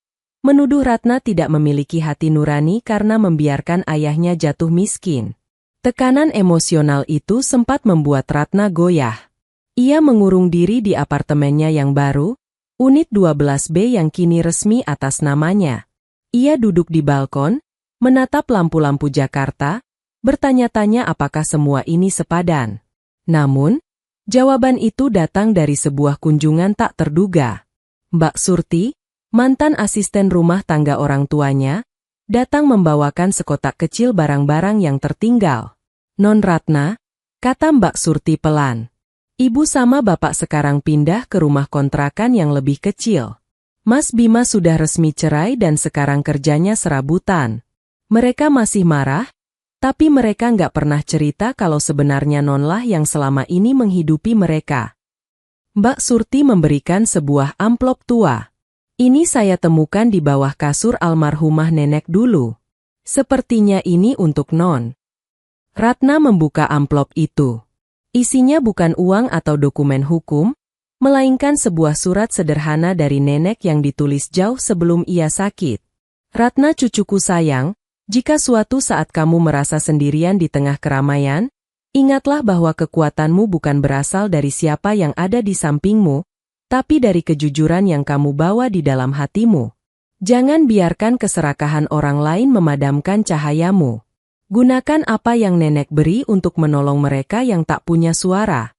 menuduh Ratna tidak memiliki hati nurani karena membiarkan ayahnya jatuh miskin. Tekanan emosional itu sempat membuat Ratna goyah. Ia mengurung diri di apartemennya yang baru, unit 12B yang kini resmi atas namanya. Ia duduk di balkon, menatap lampu-lampu Jakarta, bertanya-tanya apakah semua ini sepadan. Namun, jawaban itu datang dari sebuah kunjungan tak terduga. Mbak Surti, mantan asisten rumah tangga orang tuanya, datang membawakan sekotak kecil barang-barang yang tertinggal. "Non Ratna," kata Mbak Surti pelan. "Ibu sama bapak sekarang pindah ke rumah kontrakan yang lebih kecil. Mas Bima sudah resmi cerai dan sekarang kerjanya serabutan. Mereka masih marah, tapi mereka nggak pernah cerita kalau sebenarnya nonlah yang selama ini menghidupi mereka." Mbak Surti memberikan sebuah amplop tua. "Ini saya temukan di bawah kasur almarhumah nenek dulu. Sepertinya ini untuk non." Ratna membuka amplop itu. Isinya bukan uang atau dokumen hukum, melainkan sebuah surat sederhana dari nenek yang ditulis jauh sebelum ia sakit. Ratna cucuku sayang, jika suatu saat kamu merasa sendirian di tengah keramaian, ingatlah bahwa kekuatanmu bukan berasal dari siapa yang ada di sampingmu, tapi dari kejujuran yang kamu bawa di dalam hatimu. Jangan biarkan keserakahan orang lain memadamkan cahayamu. Gunakan apa yang nenek beri untuk menolong mereka yang tak punya suara.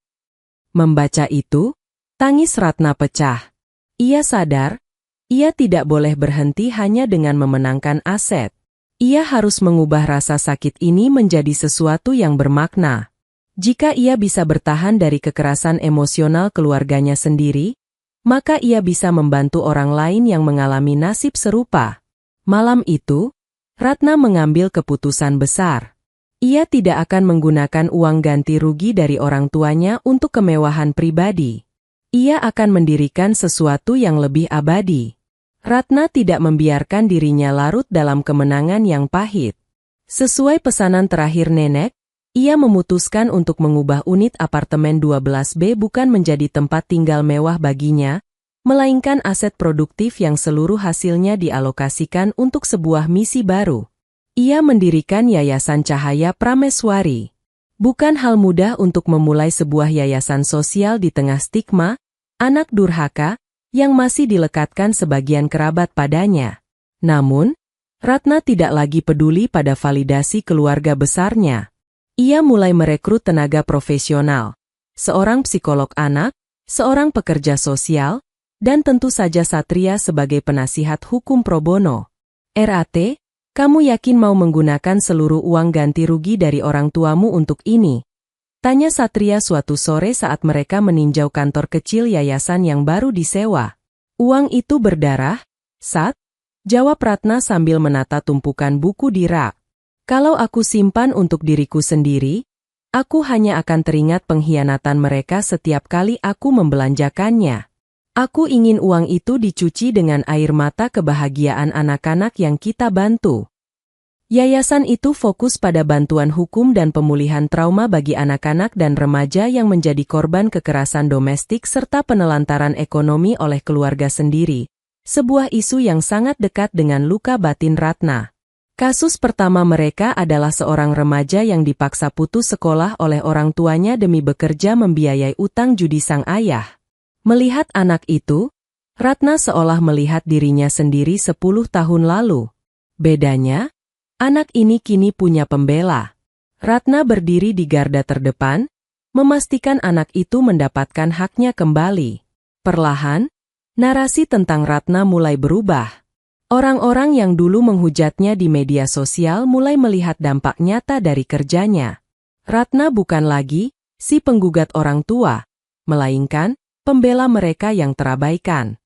Membaca itu, tangis Ratna pecah. Ia sadar, ia tidak boleh berhenti hanya dengan memenangkan aset. Ia harus mengubah rasa sakit ini menjadi sesuatu yang bermakna. Jika ia bisa bertahan dari kekerasan emosional keluarganya sendiri, maka ia bisa membantu orang lain yang mengalami nasib serupa. Malam itu, Ratna mengambil keputusan besar. Ia tidak akan menggunakan uang ganti rugi dari orang tuanya untuk kemewahan pribadi. Ia akan mendirikan sesuatu yang lebih abadi. Ratna tidak membiarkan dirinya larut dalam kemenangan yang pahit. Sesuai pesanan terakhir nenek, ia memutuskan untuk mengubah unit apartemen 12B bukan menjadi tempat tinggal mewah baginya, melainkan aset produktif yang seluruh hasilnya dialokasikan untuk sebuah misi baru. Ia mendirikan Yayasan Cahaya Prameswari. Bukan hal mudah untuk memulai sebuah yayasan sosial di tengah stigma, anak durhaka, yang masih dilekatkan sebagian kerabat padanya. Namun, Ratna tidak lagi peduli pada validasi keluarga besarnya. Ia mulai merekrut tenaga profesional, seorang psikolog anak, seorang pekerja sosial, dan tentu saja Satria sebagai penasihat hukum pro bono. RAT, kamu yakin mau menggunakan seluruh uang ganti rugi dari orang tuamu untuk ini? Tanya Satria suatu sore saat mereka meninjau kantor kecil yayasan yang baru disewa. Uang itu berdarah, Sat? Jawab Ratna sambil menata tumpukan buku di rak. Kalau aku simpan untuk diriku sendiri, aku hanya akan teringat pengkhianatan mereka setiap kali aku membelanjakannya. Aku ingin uang itu dicuci dengan air mata kebahagiaan anak-anak yang kita bantu. Yayasan itu fokus pada bantuan hukum dan pemulihan trauma bagi anak-anak dan remaja yang menjadi korban kekerasan domestik serta penelantaran ekonomi oleh keluarga sendiri, sebuah isu yang sangat dekat dengan luka batin Ratna. Kasus pertama mereka adalah seorang remaja yang dipaksa putus sekolah oleh orang tuanya demi bekerja membiayai utang judi sang ayah. Melihat anak itu, Ratna seolah melihat dirinya sendiri 10 tahun lalu. Bedanya, anak ini kini punya pembela. Ratna berdiri di garda terdepan, memastikan anak itu mendapatkan haknya kembali. Perlahan, narasi tentang Ratna mulai berubah. Orang-orang yang dulu menghujatnya di media sosial mulai melihat dampak nyata dari kerjanya. Ratna bukan lagi si penggugat orang tua, melainkan pembela mereka yang terabaikan.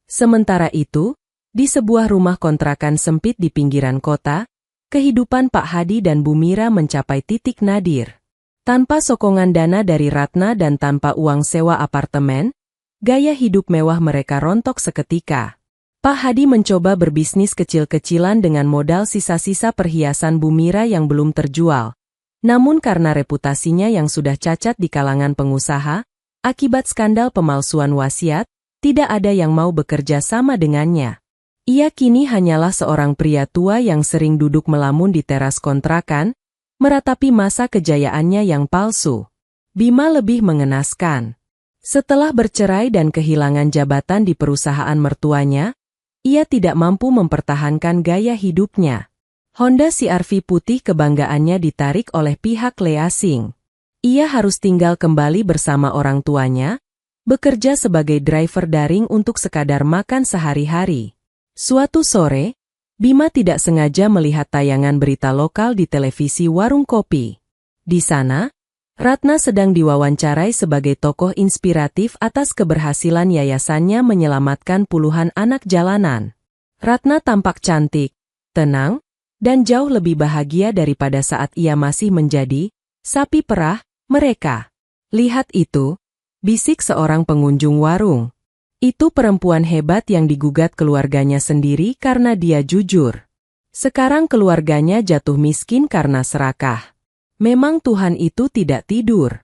Sementara itu, di sebuah rumah kontrakan sempit di pinggiran kota, kehidupan Pak Hadi dan Bu Mira mencapai titik nadir. Tanpa sokongan dana dari Ratna dan tanpa uang sewa apartemen, gaya hidup mewah mereka rontok seketika. Pak Hadi mencoba berbisnis kecil-kecilan dengan modal sisa-sisa perhiasan Bu Mira yang belum terjual. Namun karena reputasinya yang sudah cacat di kalangan pengusaha, akibat skandal pemalsuan wasiat, tidak ada yang mau bekerja sama dengannya. Ia kini hanyalah seorang pria tua yang sering duduk melamun di teras kontrakan, meratapi masa kejayaannya yang palsu. Bima lebih mengenaskan. Setelah bercerai dan kehilangan jabatan di perusahaan mertuanya, ia tidak mampu mempertahankan gaya hidupnya. Honda CR-V putih kebanggaannya ditarik oleh pihak leasing. Ia harus tinggal kembali bersama orang tuanya, bekerja sebagai driver daring untuk sekadar makan sehari-hari. Suatu sore, Bima tidak sengaja melihat tayangan berita lokal di televisi warung kopi. Di sana, Ratna sedang diwawancarai sebagai tokoh inspiratif atas keberhasilan yayasannya menyelamatkan puluhan anak jalanan. Ratna tampak cantik, tenang, dan jauh lebih bahagia daripada saat ia masih menjadi sapi perah mereka. Lihat itu, bisik seorang pengunjung warung. Itu perempuan hebat yang digugat keluarganya sendiri karena dia jujur. Sekarang keluarganya jatuh miskin karena serakah. Memang Tuhan itu tidak tidur.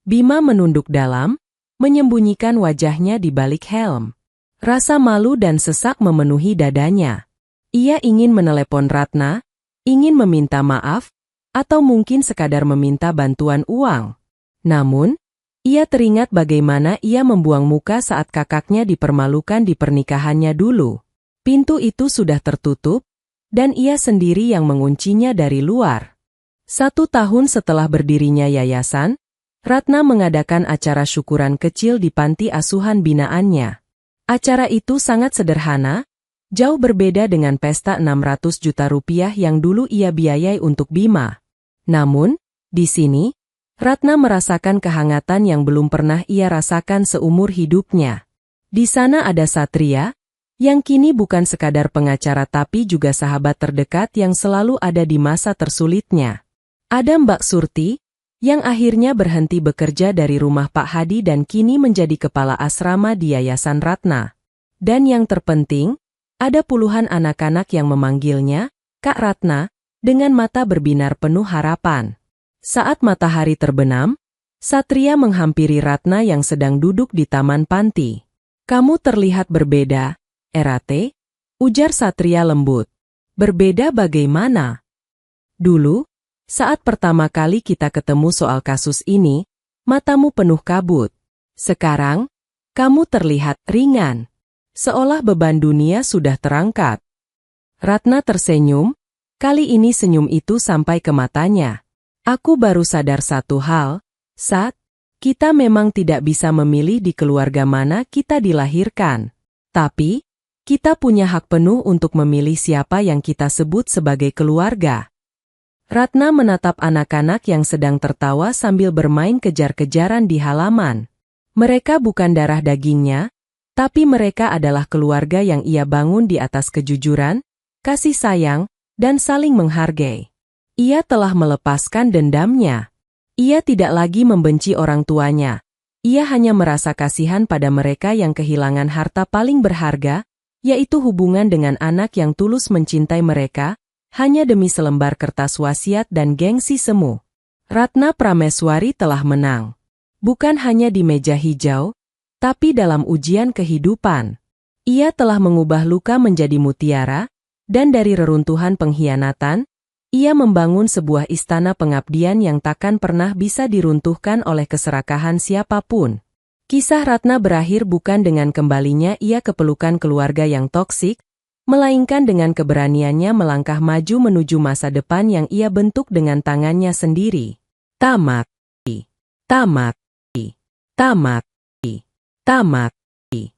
Bima menunduk dalam, menyembunyikan wajahnya di balik helm. Rasa malu dan sesak memenuhi dadanya. Ia ingin menelepon Ratna, ingin meminta maaf, atau mungkin sekadar meminta bantuan uang. Namun, ia teringat bagaimana ia membuang muka saat kakaknya dipermalukan di pernikahannya dulu. Pintu itu sudah tertutup, dan ia sendiri yang menguncinya dari luar. 1 tahun setelah berdirinya yayasan, Ratna mengadakan acara syukuran kecil di panti asuhan binaannya. Acara itu sangat sederhana, jauh berbeda dengan pesta 600 juta rupiah yang dulu ia biayai untuk Bima. Namun, di sini, Ratna merasakan kehangatan yang belum pernah ia rasakan seumur hidupnya. Di sana ada Satria, yang kini bukan sekadar pengacara tapi juga sahabat terdekat yang selalu ada di masa tersulitnya. Ada Mbak Surti, yang akhirnya berhenti bekerja dari rumah Pak Hadi dan kini menjadi kepala asrama di Yayasan Ratna. Dan yang terpenting, ada puluhan anak-anak yang memanggilnya, Kak Ratna, dengan mata berbinar penuh harapan. Saat matahari terbenam, Satria menghampiri Ratna yang sedang duduk di taman panti. "Kamu terlihat berbeda, Erate," ujar Satria lembut. "Berbeda bagaimana?" "Dulu, saat pertama kali kita ketemu soal kasus ini, matamu penuh kabut. Sekarang, kamu terlihat ringan. Seolah beban dunia sudah terangkat." Ratna tersenyum, kali ini senyum itu sampai ke matanya. "Aku baru sadar satu hal, Sat, kita memang tidak bisa memilih di keluarga mana kita dilahirkan. Tapi, kita punya hak penuh untuk memilih siapa yang kita sebut sebagai keluarga." Ratna menatap anak-anak yang sedang tertawa sambil bermain kejar-kejaran di halaman. Mereka bukan darah dagingnya, tapi mereka adalah keluarga yang ia bangun di atas kejujuran, kasih sayang, dan saling menghargai. Ia telah melepaskan dendamnya. Ia tidak lagi membenci orang tuanya. Ia hanya merasa kasihan pada mereka yang kehilangan harta paling berharga, yaitu hubungan dengan anak yang tulus mencintai mereka, hanya demi selembar kertas wasiat dan gengsi semu. Ratna Prameswari telah menang. Bukan hanya di meja hijau, tapi dalam ujian kehidupan. Ia telah mengubah luka menjadi mutiara, dan dari reruntuhan pengkhianatan, ia membangun sebuah istana pengabdian yang takkan pernah bisa diruntuhkan oleh keserakahan siapapun. Kisah Ratna berakhir bukan dengan kembalinya ia ke pelukan keluarga yang toksik, melainkan dengan keberaniannya melangkah maju menuju masa depan yang ia bentuk dengan tangannya sendiri. Tamat. Tamat. Tamat. Tamat.